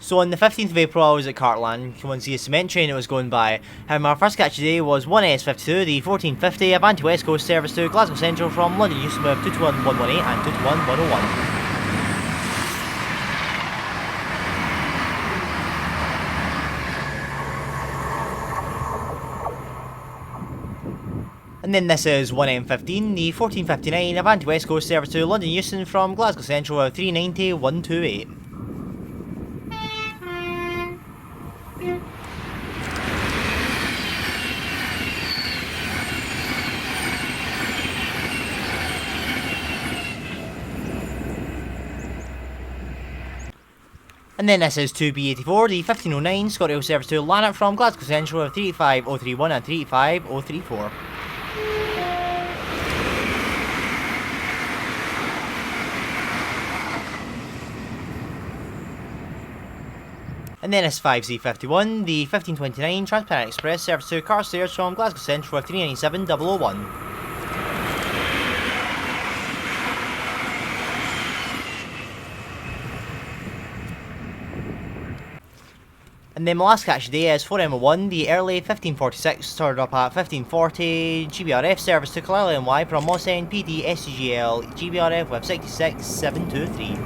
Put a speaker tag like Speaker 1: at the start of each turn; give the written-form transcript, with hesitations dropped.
Speaker 1: So on the 15th of April I was at Cartland, come and see a cement train that was going by. My first catch today was 1S52, the 1450 Avanti West Coast service to Glasgow Central from London Euston with 221118 and 221101. And then this is 1M15, the 1459 Avanti West Coast service to London Euston from Glasgow Central with 390128. And then this is 2B84, the 1509 ScotRail service to Lanark from Glasgow Central with 385031 and 385034. And then it's 5Z51, the 1529 Transparent Express service to Cartland from Glasgow Central with 397001. And then my last catch today is 4M01, the early 1546 started up at 1540 GBRF service to Carlisle NY from Moss End PD SCGL GBRF with 66723.